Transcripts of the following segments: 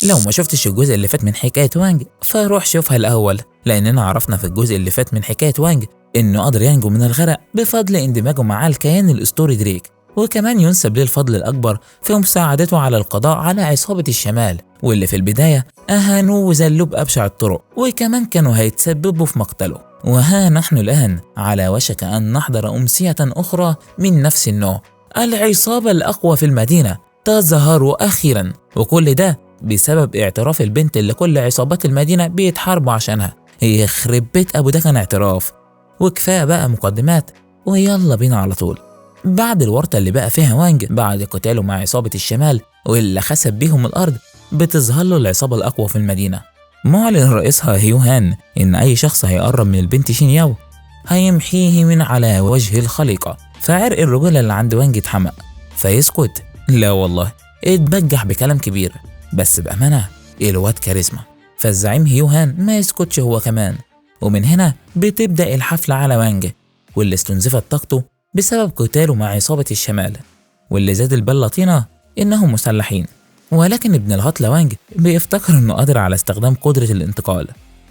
لو ما شفتش الجزء اللي فات من حكاية وانج فروح شوفها الأول، لأننا عرفنا في الجزء اللي فات من حكاية وانج إنه قدر ينجو من الغرق بفضل اندماجه مع الكيان الأسطوري دريك، وكمان ينسب ليه الفضل الأكبر في مساعدته على القضاء على عصابة الشمال واللي في البداية أهانوه وذلوه بأبشع الطرق، وكمان كانوا هيتسببوا في مقتله. وها نحن الآن على وشك أن نحضر أمسية أخرى من نفس النوع، العصابة الأقوى في المدينة تظهر أخيرا، وكل ده بسبب اعتراف البنت اللي كل عصابات المدينة بيتحاربوا عشانها. يخرب بيت أبو ده كان اعتراف. وكفاية بقى مقدمات ويلا بينا على طول. بعد الورطة اللي بقى فيها وانج بعد قتاله مع عصابة الشمال واللي خسف بيهم الأرض، بتظهر له العصابة الأقوى في المدينة. معلن رئيسها هيوهان إن أي شخص هيقرب من البنت شين ياو هيمحيه من على وجه الخليقة. فعرق الرجولة اللي عند وانج اتحمق فيسكت؟ لا والله، اتبجح بكلام كبير، بس بأمانة الواد كاريزما. فالزعيم هيوهان ما يسكتش هو كمان، ومن هنا بتبدأ الحفلة على وانج واللي استنزفت طاقته بسبب قتاله مع عصابة الشمال، واللي زاد البلاطينة إنهم مسلحين. ولكن ابن الهطل وانج بيفتكر إنه قادر على استخدام قدرة الانتقال،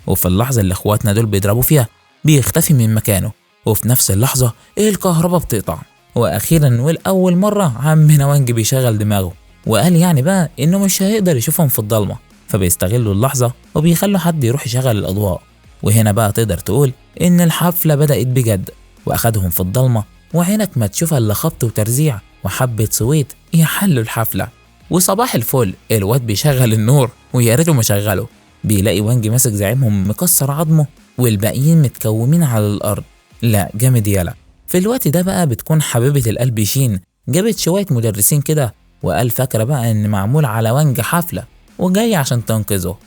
وفي اللحظة اللي اخواتنا دول بيضربوا فيها بيختفي من مكانه، وفي نفس اللحظة الكهرباء بتقطع. وأخيرا والأول مرة عمنا وانج بيشغل دماغه وقال يعني بقى إنه مش هيقدر يشوفهم في الضلمة، فبيستغلوا اللحظة وبيخلوا حد يروح يشغل الأضواء. وهنا بقى تقدر تقول إن الحفلة بدأت بجد، وأخدهم في الضلمة وعينك ما تشوفها إلا خبط وترزيع وحبة سويت يحلوا الحفلة. وصباح الفل الواد بيشغل النور ويا ريته مشغله، بيلاقي وانج ماسك زعيمهم مكسر عظمه والباقيين متكومين على الأرض. لا جامد يالا. في الوقت ده بقى بتكون حبيبة القلب شين جابت شوية مدرسين كده وقال فاكرة بقى إن معمول على وانج حفلة وجاي عشان تنقذه.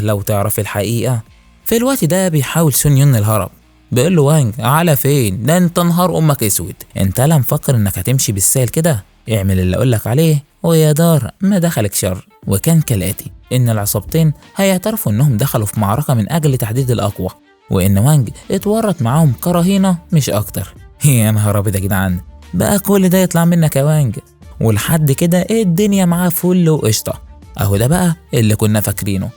لو تعرف الحقيقة. في الوقت ده بيحاول سون يون الهرب، بيقول له وانج على فين؟ ده انت نهار امك اسود، انت لا مفكر انك هتمشي بالسهل كده؟ اعمل اللي اقولك عليه ويا دار ما دخلك شر. وكان كالاتي ان العصابتين هيعترفوا انهم دخلوا في معركة من اجل تحديد الاقوى، وان وانج اتورط معاهم كرهينة مش اكتر. يا نهار ابيض يا جدعان، بقى كل ده يطلع منك يا وانج؟ ولحد كده الدنيا معاه فل وقشطة. اهو ده بقى اللي كنا فاكرينه.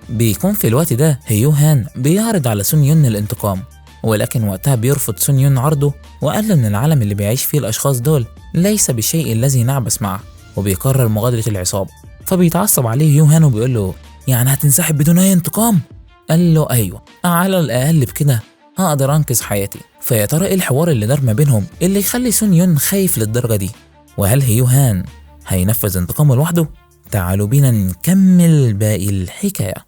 بيكون في الوقت ده هيوهان بيعرض على سون يون الانتقام، ولكن وقتها بيرفض سون يون عرضه وقال له ان العالم اللي بيعيش فيه الاشخاص دول ليس بالشيء الذي نعبث معه، وبيقرر مغادرة العصابة. فبيتعصب عليه يوهان وبيقول له يعني هتنسحب بدون اي انتقام؟ قال له ايوه، على الاقل بكده هقدر انقذ حياتي. فيا ترى ايه الحوار اللي دار ما بينهم اللي يخلي سون يون خايف للدرجة دي؟ وهل هيوهان هينفذ انتقامه لوحده؟ تعالوا بينا نكمل باقي الحكاية.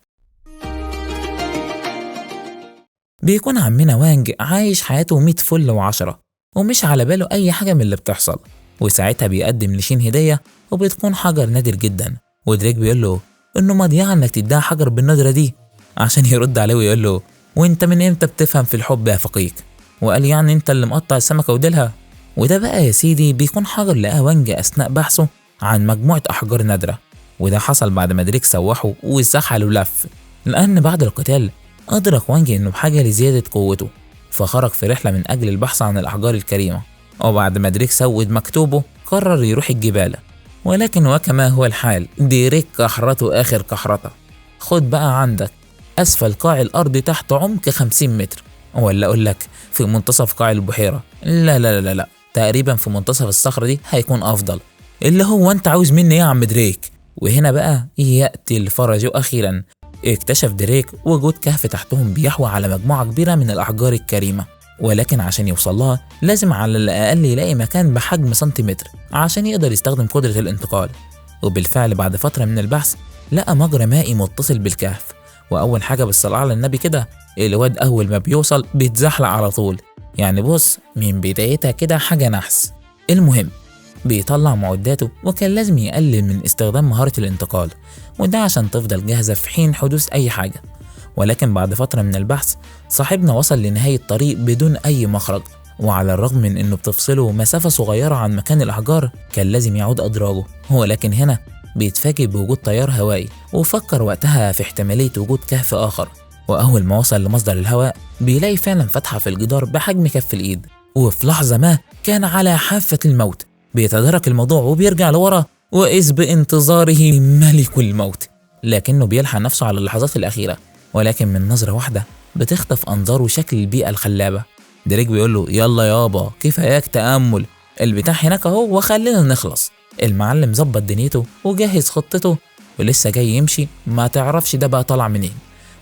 بيكون عمنا وانج عايش حياته 100 فل وعشرة ومش على باله أي حاجة من اللي بتحصل، وساعتها بيقدم لشين هدية وبتكون حجر نادر جدا، ودريك بيقول له إنه مضيعة إنك تديها حجر بالندرة دي، عشان يرد عليه ويقول له وإنت من إمتى بتفهم في الحب يا فقيك؟ وقال يعني إنت اللي مقطع السمكة وديلها؟ وده بقى يا سيدي بيكون حجر لقاه وانج أثناء بحثه عن مجموعة أحجار نادرة، وده حصل بعد ما دريك سوحه وسحله لف، لأن بعد القتال أدرك وانج إنه بحاجة لزيادة قوته، فخرج في رحلة من أجل البحث عن الأحجار الكريمة. وبعد ما دريك سود مكتوبه قرر يروح الجبال، ولكن وكما هو الحال دريك كحرته آخر كحرته. خد بقى عندك أسفل قاع الأرض تحت عمق 50 متر، ولا أقول لك في منتصف قاع البحيرة؟ لا لا لا لا، تقريبا في منتصف الصخرة دي هيكون أفضل. اللي هو أنت عاوز مني إيه يا عم دريك؟ وهنا بقى يأتي الفرج أخيرا. اكتشف دريك وجود كهف تحتهم بيحوي على مجموعة كبيرة من الأحجار الكريمة، ولكن عشان يوصلها لازم على الأقل يلاقي مكان بحجم سنتيمتر عشان يقدر يستخدم قدرة الانتقال. وبالفعل بعد فترة من البحث لقى مجرى مائي متصل بالكهف، وأول حاجة بالصلاة على النبي كده الواد أول ما بيوصل بيتزحلق على طول، يعني بص من بدايتها كده حاجة نحس. المهم بيطلع معداته وكان لازم يقلل من استخدام مهارة الانتقال، وده عشان تفضل جاهزة في حين حدوث أي حاجة. ولكن بعد فترة من البحث صاحبنا وصل لنهاية الطريق بدون أي مخرج، وعلى الرغم من إنه بتفصله مسافة صغيرة عن مكان الأحجار كان لازم يعود أدراجه. ولكن هنا بيتفاجئ بوجود تيار هوائي، وفكر وقتها في احتمالية وجود كهف آخر. وأول ما وصل لمصدر الهواء بيلاقي فعلا فتحة في الجدار بحجم كف الإيد، وفي لحظة ما كان على حافة الموت. بيتدارك الموضوع وبيرجع لورا، وإذ بانتظاره ملك الموت لكنه بيلحق نفسه على اللحظات الأخيرة، ولكن من نظرة واحدة بتخطف أنظاره شكل البيئة الخلابة. دريك بيقول له يلا يابا كفاياك تأمل، البتاع هناك اهو وخلينا نخلص. المعلم ظبط دنيته وجهز خطته ولسه جاي يمشي، ما تعرفش ده بقى طلع منين.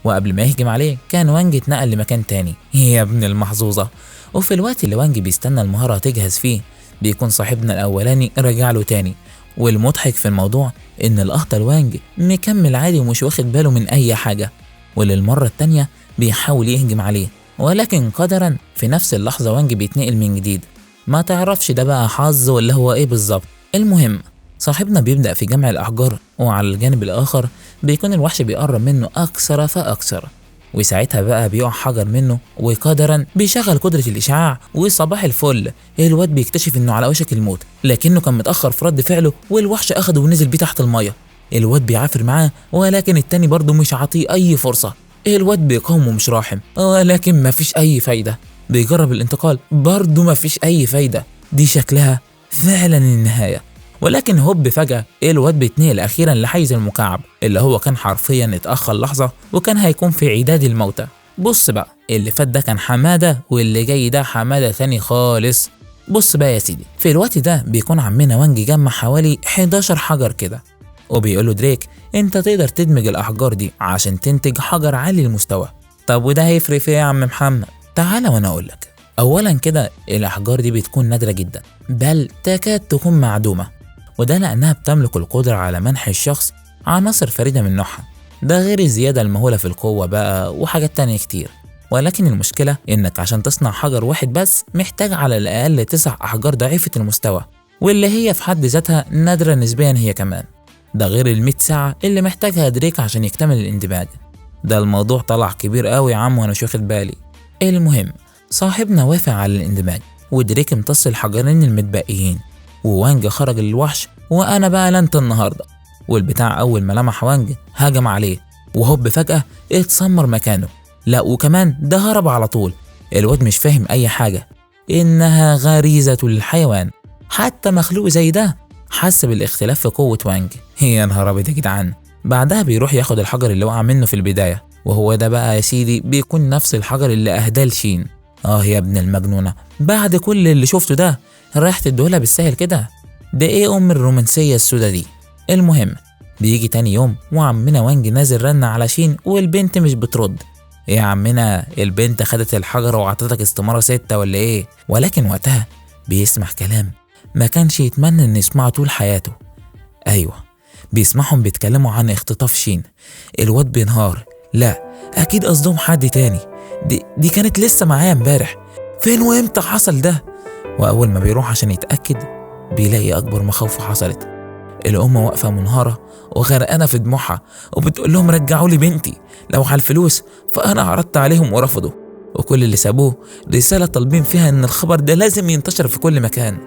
وقبل ما يهجم عليه كان وانج اتنقل لمكان تاني يا ابن المحظوظة. وفي الوقت اللي وانج بيستنى المهارة تجهز فيه بيكون صاحبنا الأولاني رجع له تاني. والمضحك في الموضوع إن الأخطر وانج مكمل عادي ومش واخد باله من أي حاجة، وللمرة التانية بيحاول يهجم عليه، ولكن قدرا في نفس اللحظة وانج بيتنقل من جديد. ما تعرفش ده بقى حظ ولا هو ايه بالظبط. المهم صاحبنا بيبدأ في جمع الأحجار، وعلى الجانب الآخر بيكون الوحش بيقرب منه أكثر فأكثر، وساعتها بقى بيقع حجر منه وقدرا بيشغل قدرة الإشعاع. وصباح الفل الواد بيكتشف إنه على وشك الموت، لكنه كان متأخر في رد فعله والوحش أخده ونزل بيه تحت المية. الواد بيعافر معاه ولكن التاني برضه مش عاطيه أي فرصة. الواد بيقاومه مش راحم ولكن مفيش أي فايدة. بيجرب الانتقال برضه مفيش أي فايدة. دي شكلها فعلا النهاية. ولكن هوب فجأة الواد بيتنقل أخيرا لحيز المكعب اللي هو كان حرفيا اتأخر لحظة وكان هيكون في عداد الموتى. بص بقى اللي فات ده كان حمادة واللي جاي ده حمادة ثاني خالص. بص بقى يا سيدي، في الوقت ده بيكون عمنا وانج جمع حوالي 11 حجر كده، وبيقوله دريك انت تقدر تدمج الأحجار دي عشان تنتج حجر عالي المستوى. طب وده هيفرق في ايه يا عم محمد؟ تعالى وانا اقولك. اولا كده الاحجار دي بتكون نادرة جدا، بل تكاد تكون معدومة، وده لانها بتملك القدرة على منح الشخص عناصر فريدة من نوعها، ده غير الزيادة المهولة في القوة بقى وحاجات تانية كتير. ولكن المشكلة انك عشان تصنع حجر واحد بس محتاج على الاقل 9 احجار ضعيفة المستوى، واللي هي في حد ذاتها نادرة نسبيا هي كمان، ده غير ال100 ساعة اللي محتاجها دريك عشان يكتمل الاندماج. ده الموضوع طلع كبير قوي يا عم وانا مش واخد بالي. المهم صاحبنا وافق على الاندماج، ودريك امتص الحجرين المتبقيين، ووانج خرج للوحش وانا بقى لنت النهارده. والبتاع اول ما لمح وانج هجم عليه، وهوب فجأة اتسمر مكانه. لا وكمان ده هرب على طول. الواد مش فاهم اي حاجة، انها غريزة الحيوان. حتى مخلوق زي ده حس بالاختلاف في قوة وانج. يا نهار ابيض يا جدعان. بعدها بيروح ياخد الحجر اللي وقع منه في البداية، وهو ده بقى يا سيدي بيكون نفس الحجر اللي اهداه لشين. يا ابن المجنونة، بعد كل اللي شفته ده رايح تديهولها بالسهل كده؟ ده ايه الرومانسية السودا دي؟ المهم بيجي تاني يوم وعمنا وانج نازل رن على شين والبنت مش بترد. ايه يا عمنا البنت خدت الحجر وعطتك استمارة 6 ولا ايه؟ ولكن وقتها بيسمع كلام ما كانش يتمنى ان يسمعه طول حياته. ايوه بيسمعهم بيتكلموا عن اختطاف شين. الواد بينهار، لا اكيد قصدهم حد تاني، دي كانت لسه معايا امبارح، فين وامتى حصل ده؟ واول ما بيروح عشان يتاكد بيلاقي اكبر مخاوفه حصلت. الام واقفه منهاره وغرقانه في دموعها وبتقول لهم رجعوا لي بنتي، لو على الفلوس فانا عرضت عليهم ورفضوا، وكل اللي سابوه رساله طالبين فيها ان الخبر ده لازم ينتشر في كل مكان.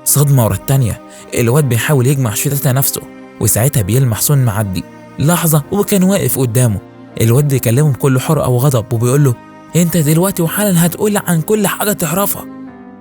صدمه ورا التانيه الواد بيحاول يجمع شتاتها نفسه، وساعتها بيلمح سون معدي لحظه وكان واقف قدامه. الواد بيكلمه بكل حرقه وغضب وبيقول له انت دلوقتي وحالا هتقول عن كل حاجه تعرفها.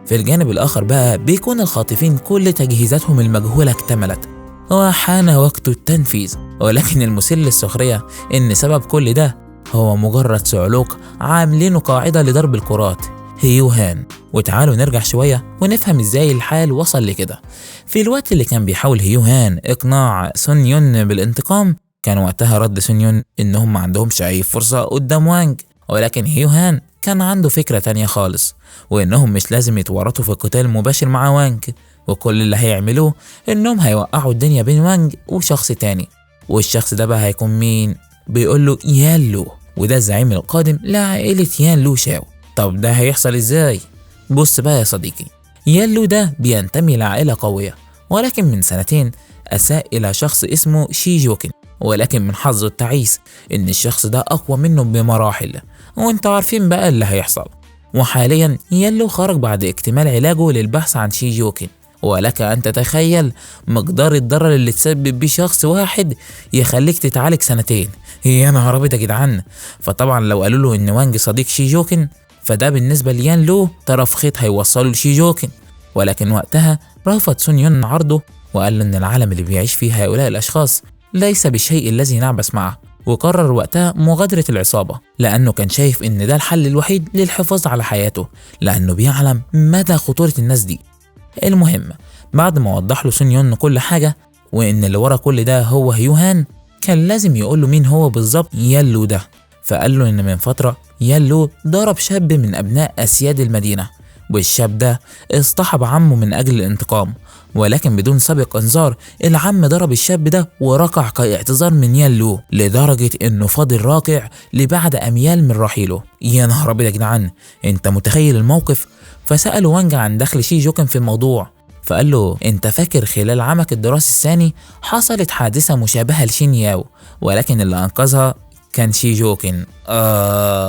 في الجانب الاخر بقى بيكون الخاطفين كل تجهيزاتهم المجهوله اكتملت وحان وقت التنفيذ. ولكن المثير للسخريه ان سبب كل ده هو مجرد صعلوك عاملينه قاعده لضرب الكرات، هيوهان. وتعالوا نرجع شويه ونفهم ازاي الحال وصل لكده. في الوقت اللي كان بيحاول هيوهان اقناع سون يون بالانتقام، كان وقتها رد سون يون انهم ما عندهمش اي فرصه قدام وانج، ولكن هيوهان كان عنده فكره تانية خالص، وانهم مش لازم يتورطوا في قتال مباشر مع وانج، وكل اللي هيعملوه انهم هيوقعوا الدنيا بين وانج وشخص تاني. والشخص ده بقى هيكون مين؟ بيقول له يان لو، وده الزعيم القادم لعائله يان لو شاو. طب ده هيحصل ازاي؟ بص بقى يا صديقي، يان لو ده بينتمي لعائله قويه، ولكن من سنتين اساء الى شخص اسمه شي جوكن، ولكن من حظه التعيس ان الشخص ده اقوى منه بمراحل، وانتوا عارفين بقى اللي هيحصل. وحاليا يان لو خرج بعد اكتمال علاجه للبحث عن شي جوكن، ولك ان تتخيل مقدار الضرر اللي تسبب بيه شخص واحد يخليك تتعالج 2 سنين. يا نهار ابيض يا جدعان. فطبعا لو قالوا له ان وانج صديق شي جوكن فده بالنسبه ليان لو طرف خيط هيوصله لشي جوكن، ولكن وقتها رفض سون يون عرضه وقال له ان العالم اللي بيعيش فيه هؤلاء الاشخاص ليس بالشيء الذي نعبث معه، وقرر وقتها مغادرة العصابة لأنه كان شايف إن ده الحل الوحيد للحفاظ على حياته، لأنه بيعلم مدى خطورة الناس دي. المهم بعد ما وضح له سون يون كل حاجة وإن اللي ورا كل ده هو هيوهان، كان لازم يقول له مين هو بالظبط يالو ده. فقال له إن من فترة يالو ضرب شاب من أبناء أسياد المدينة، والشاب ده اصطحب عمه من أجل الانتقام، ولكن بدون سابق انذار العم ضرب الشاب ده وركع كاعتذار من يالو، لدرجة انه فضل راكع لبعد اميال من رحيله. يا نهار ابيض يا جدعان، انت متخيل الموقف؟ فسأله وانج عن دخل شي جوكن في الموضوع، فقال له انت فاكر خلال عامك الدراسي الثاني حصلت حادثة مشابهة لشين ياو، ولكن اللي انقذها كان شي جوكن.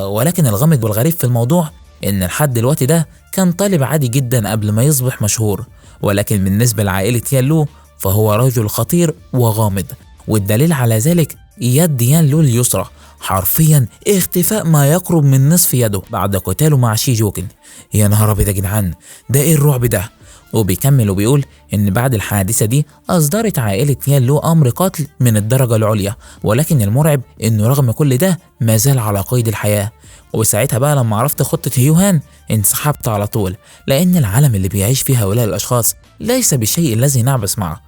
ولكن الغامض والغريب في الموضوع ان لحد دلوقتي ده كان طالب عادي جدا قبل ما يصبح مشهور، ولكن بالنسبة لعائلة يالو فهو رجل خطير وغامض، والدليل على ذلك يد يالو اليسرى حرفيا اختفاء ما يقرب من نصف يده بعد قتاله مع شي جوكن. يا نهار ابيض يا جدعان، ده ايه الرعب ده؟ وبيكمل وبيقول ان بعد الحادثة دي اصدرت عائلة يالو امر قتل من الدرجة العليا، ولكن المرعب انه رغم كل ده ما زال على قيد الحياة. وساعتها بقى لما عرفت خطة هيوهان انسحبت على طول، لأن العالم اللي بيعيش فيه هؤلاء الأشخاص ليس بالشيء الذي نعبث معه.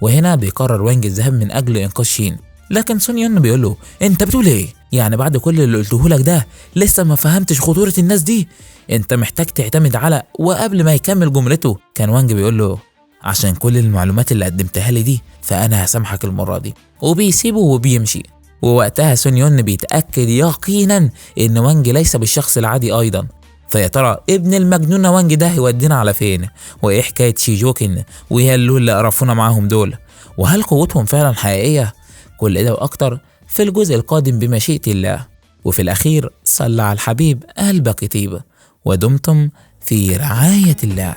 وهنا بيقرر وانج الذهاب من أجل إنقاذ شين، لكن سون يون بيقول له أنت بتقول إيه؟ يعني بعد كل اللي قلته لك ده لسه ما فهمتش خطورة الناس دي؟ أنت محتاج تعتمد على. وقبل ما يكمل جملته كان وانج بيقول له عشان كل المعلومات اللي قدمتها لي دي فأنا هسامحك المرة دي، وبيسيبه وبيمشي. ووقتها سون يون بيتأكد يقينا ان وانج ليس بالشخص العادي ايضا. فيا ترى ابن المجنون وانج ده هيودينا على فين؟ وايه حكاية شي جوكن ويالو اللي قرفونا معاهم دول؟ وهل قوتهم فعلا حقيقية؟ كل ده واكتر في الجزء القادم بمشيئة الله. وفي الاخير صلى على الحبيب قلبك يطيب، ودمتم في رعاية الله.